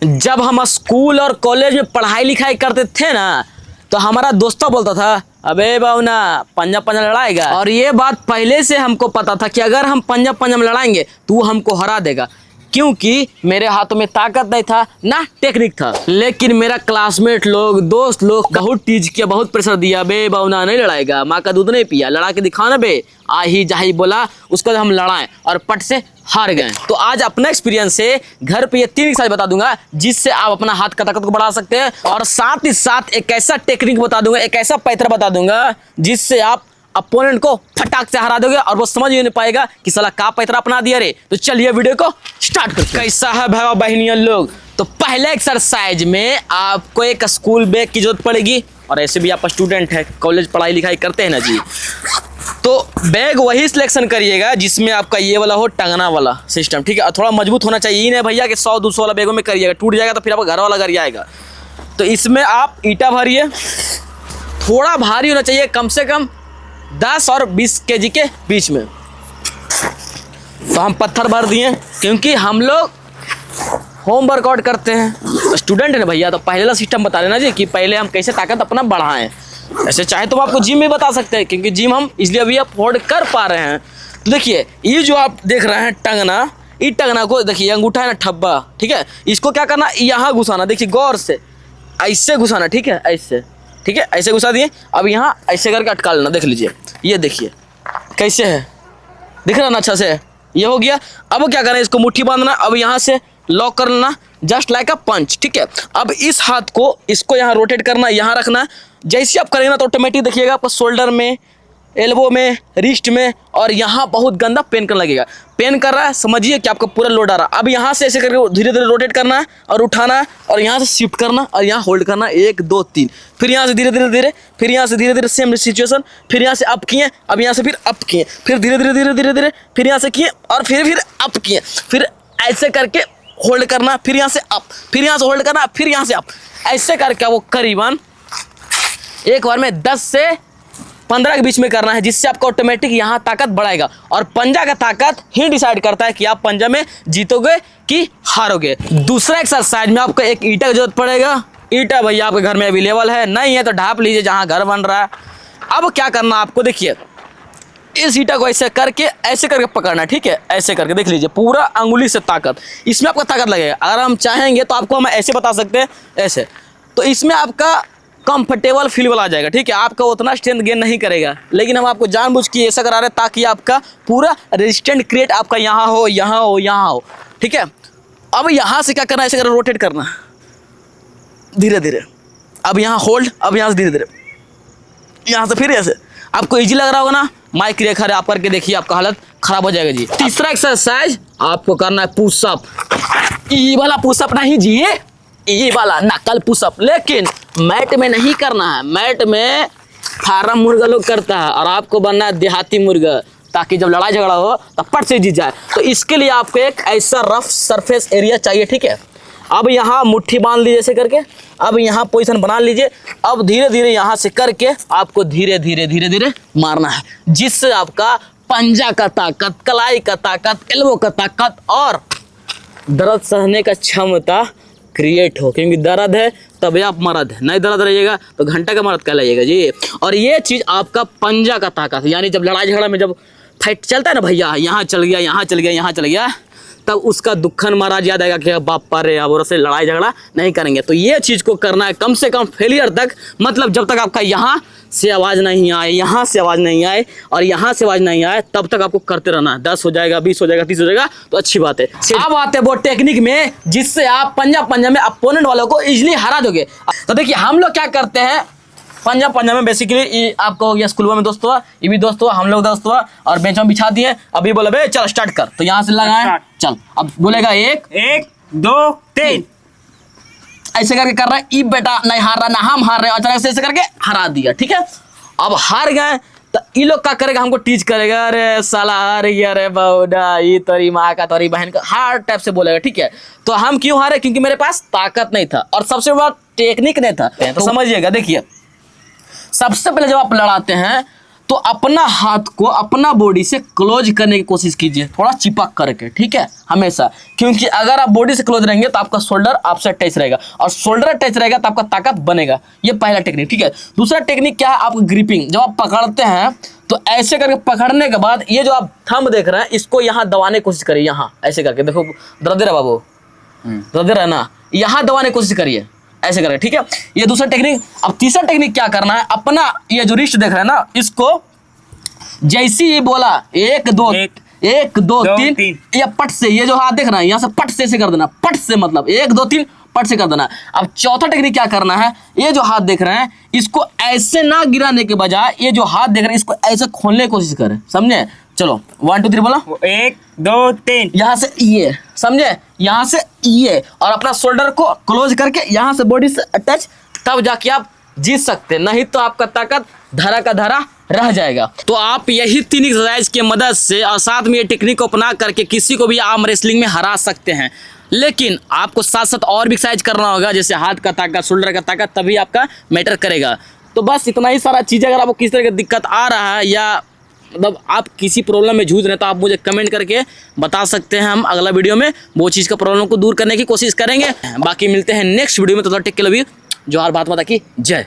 जब हम स्कूल और कॉलेज में पढ़ाई लिखाई करते थे ना, तो हमारा दोस्तों बोलता था, अबे बाउना पंजा पंजा लड़ाएगा। और ये बात पहले से हमको पता था कि अगर हम पंजा पंजा में लड़ाएंगे तू हमको हरा देगा, क्योंकि मेरे हाथों में ताकत नहीं था ना टेक्निक था। लेकिन मेरा क्लासमेट लोग, दोस्त लोग बहुत टीज किया, बहुत प्रेशर दिया, बे बाउना नहीं लड़ाएगा, माँ का दूध नहीं पिया, लड़ा के दिखाओ ना बे। आही जाही बोला, उसको हम लड़ाएं और पट से हार गए। तो आज अपना एक्सपीरियंस से घर पे ये 3 एक्सरसाइज बता दूंगा जिससे आप अपना हाथ का ताकत को बढ़ा सकते हैं, और साथ ही साथ एक ऐसा टेक्निक बता दूंगा, एक ऐसा पैतरा बता दूंगा जिससे आप अपोनेंट को फटाक से हरा दोगे और वो समझ ही नहीं पाएगा कि साला का पैतरा अपना दिया रे। तो चलिए वीडियो को स्टार्ट करते हैं। कैसा है भाई बहनियों लोग, तो पहले एक्सरसाइज में आपको एक स्कूल बैग की जरूरत पड़ेगी, और ऐसे भी आप स्टूडेंट है, कॉलेज पढ़ाई लिखाई करते हैं ना जी, तो बैग वही सिलेक्शन करिएगा जिसमें आपका ये वाला हो, टंगना वाला सिस्टम, ठीक है। और थोड़ा मजबूत होना चाहिए, ये नहीं भैया कि 100-200 वाला बैगों में करिएगा, टूट जाएगा तो फिर आपका घर वाला घर आएगा। तो इसमें आप ईटा भरिए, थोड़ा भारी होना चाहिए, कम से कम 10 और 20 केजी के बीच में। तो हम पत्थर भर दिए, क्योंकि हम लोग होम वर्कआउट करते हैं, स्टूडेंट है ना भैया, तो पहले वाला सिस्टम बता देना जी कि पहले हम कैसे ताकत अपना बढ़ाएं। ऐसे चाहे तो हम आपको जिम में बता सकते हैं, क्योंकि जिम हम इसलिए अभी अफोर्ड कर पा रहे हैं। तो देखिए, ये जो आप देख रहे हैं टंगना, इस टंगना को देखिए, अंगूठा है ना ठब्बा, ठीक है, इसको क्या करना, यहाँ घुसाना, देखिए गौर से ऐसे घुसाना, ठीक है, ऐसे, ठीक है, ऐसे घुसा दिए। अब यहाँ ऐसे करके अटका लेना, देख लीजिए, ये देखिए कैसे है, दिख रहा ना अच्छा से, ये हो गया। अब क्या करना है, इसको मुट्ठी बांधना, अब यहाँ से लॉक कर लेना, जस्ट लाइक अ पंच, ठीक है। अब इस हाथ को, इसको यहाँ रोटेट करना, यहाँ रखना, जैसे आप करेंगे ना तो ऑटोमेटिक देखिएगा आपको शोल्डर में, एल्बो में, रिस्ट में, और यहाँ बहुत गंदा पेन करने लगेगा। पेन कर रहा है, समझिए कि आपका पूरा लोड आ रहा है। अब यहाँ से ऐसे करके धीरे धीरे रोटेट करना है और उठाना है, और यहाँ से शिफ्ट करना और यहाँ होल्ड करना, 1 2 3, फिर यहाँ से धीरे धीरे धीरे, फिर यहाँ से धीरे धीरे सेम सिचुएशन, फिर यहाँ से अप किए, अब यहाँ से फिर अप किए, फिर धीरे धीरे धीरे धीरे धीरे, फिर यहाँ से किए और फिर अप किए, फिर ऐसे करके होल्ड करना, फिर यहाँ से अप, फिर यहाँ से होल्ड करना, फिर यहाँ से अप, ऐसे करके वो करीबन एक बार में 10 से 15 के बीच में करना है, जिससे आपका ऑटोमेटिक यहाँ ताकत बढ़ाएगा। और पंजा का ताकत ही डिसाइड करता है कि आप पंजा में जीतोगे कि हारोगे। दूसरा एक्सरसाइज में आपको एक ईंटा की जरूरत पड़ेगा। ईंटा भैया आपके घर में अवेलेबल है, नहीं है तो ढाप लीजिए जहाँ घर बन रहा है। अब क्या करना आपको, देखिए इस ईंटा को ऐसे करके पकड़ना, ठीक है, ऐसे करके देख लीजिए, पूरा अंगुली से ताकत, इसमें आपका ताकत लगेगा। अगर हम चाहेंगे तो आपको हम ऐसे बता सकते हैं, ऐसे, तो इसमें आपका कंफर्टेबल फील वाला आ जाएगा, ठीक है, आपका उतना स्ट्रेंथ गेन नहीं करेगा। लेकिन हम आपको जानबूझ के ऐसा करा रहे हैं ताकि आपका पूरा रेजिस्टेंट क्रिएट आपका यहाँ हो, यहाँ हो, यहाँ हो, ठीक है। अब यहाँ से क्या करना है, ऐसे करके रोटेट करना धीरे धीरे, अब यहाँ होल्ड, अब यहाँ से धीरे धीरे, यहाँ से फिर ऐसे। आपको इजी लग रहा होगा ना, माइक रेखा आप करके देखिए, आपका हालत खराब हो जाएगा जी। तीसरा एक्सरसाइज आपको करना है पुशअप। ये वाला पुशअप नहीं जी, ये वाला नकल पुशअप, लेकिन मैट में नहीं करना है। मैट में फार्म मुर्गा लोग करता है, और आपको बनना है देहाती मुर्गा, ताकि जब लड़ाई झगड़ा हो तो पट से जीत जाए। तो इसके लिए आपको एक ऐसा रफ सरफेस एरिया चाहिए, ठीक है। अब यहाँ मुट्ठी बांध लीजिए ऐसे करके, अब यहाँ पोजीशन बना लीजिए। अब धीरे धीरे यहाँ से करके आपको धीरे धीरे धीरे धीरे मारना है, जिससे आपका पंजा का ताकत, कलाई का ताकत, एल्बो का ताकत और दर्द सहने का क्षमता क्रिएट हो। क्योंकि दर्द है तभी आप मर्द है, नहीं दर्द रहिएगा तो घंटा का मर्द कहलाइएगा जी। और ये चीज़ आपका पंजा का ताकत, यानी जब लड़ाई झगड़ा में जब फाइट चलता है ना भैया, यहाँ चल गया, यहाँ चल गया, यहाँ चल गया, तब उसका दुखन महाराज याद आएगा कि बाप पारे अब और से लड़ाई झगड़ा नहीं करेंगे। तो ये चीज़ को करना है कम से कम फेलियर तक, मतलब जब तक आपका यहाँ से आवाज़ नहीं आए, यहाँ से आवाज़ नहीं आए और यहाँ से आवाज़ नहीं आए, तब तक आपको करते रहना है। 10 हो जाएगा, 20 हो जाएगा, 30 हो जाएगा, तो अच्छी बात है। अब आते हैं वो टेक्निक में जिससे आप पंजा में अपोनेंट वालों को इजीली हरा दोगे। तो देखिए हम लोग क्या करते हैं, पंजा में बेसिकली आपको हो गया स्कूल में दोस्त हुआ, ये भी दोस्त हुआ, हम लोग दोस्त हुआ, और बेंच में बिछा दिए। अभी बोले बे चल स्टार्ट कर, तो यहाँ से लगाए, चल अब बोलेगा 1 2 3, ऐसे करके कर रहा है। ई बेटा नहीं हार रहा, ना हम हार रहे हैं, अचानक से ऐसे करके हरा दिया, ठीक है। अब हार गए तो ये लोग क्या करेगा, हमको टीच करेगा, अरे साला हार गया रे बाउडा, ये तेरी माँ का तेरी बहन का, हार टाइप से बोलेगा, ठीक है। तो हम क्यों हारे, क्योंकि मेरे पास ताकत नहीं था और सबसे बड़ा टेक्निक नहीं था। तो समझिएगा, देखिए सबसे पहले जब आप लड़ाते हैं तो अपना हाथ को अपना बॉडी से क्लोज करने की कोशिश कीजिए, थोड़ा चिपक करके, ठीक है, हमेशा। क्योंकि अगर आप बॉडी से क्लोज रहेंगे तो आपका शोल्डर आपसे टच रहेगा, और शोल्डर टच रहेगा तो आपका ताकत बनेगा। ये पहला टेक्निक, ठीक है। दूसरा टेक्निक क्या है, आपको ग्रिपिंग। जब आप पकड़ते हैं तो ऐसे करके पकड़ने के बाद ये जो आप थंब देख रहे हैं इसको यहाँ दबाने की कोशिश करिए, यहाँ ऐसे करके। देखो दर्द है बाबू, दर्द है ना, यहाँ दबाने की कोशिश करिए ऐसे करके, ठीक है। ये दूसरा टेक्निक। अब तीसरा टेक्निक क्या करना है, अपना ये जो रिस्ट देख रहे हैं ना, इसको जैसी ये बोला 1 2 3 ये पट से, ये जो हाथ देख रहा है यहाँ से पट से ऐसे कर देना, पट से मतलब 1 2 3 पट से कर देना। अब चौथा टेक्निक क्या करना है, ये जो हाथ देख रहे हैं इसको ऐसे ना गिराने के बजाय ये जो हाथ देख रहे हैं इसको ऐसे खोलने की कोशिश करें, समझे। चलो 1 2 3 बोला, 1 2 3, यहाँ से ये, समझे, यहाँ से ये, और अपना शोल्डर को क्लोज करके यहाँ से बॉडी से अटैच, तब जाके आप जीत सकते हैं, नहीं तो आपका ताकत धरा का धरा रह जाएगा। तो आप यही 3 एक्सरसाइज की मदद से और साथ में ये टेक्निक को अपना करके किसी को भी आर्म रेसलिंग में हरा सकते हैं। लेकिन आपको साथ साथ और भी एक्सरसाइज करना होगा, जैसे हाथ का ताकत, शोल्डर का ताकत, तभी आपका मैटर करेगा। तो बस इतना ही सारा चीज़। अगर आपको किस तरह की दिक्कत आ रहा है या मतलब आप किसी प्रॉब्लम में जूझ रहे हैं तो आप मुझे कमेंट करके बता सकते हैं, हम अगला वीडियो में वो चीज़ का प्रॉब्लम को दूर करने की कोशिश करेंगे। बाकी मिलते हैं नेक्स्ट वीडियो में, तो टेक केयर, लव यू, जोहार, भारत माता की जय।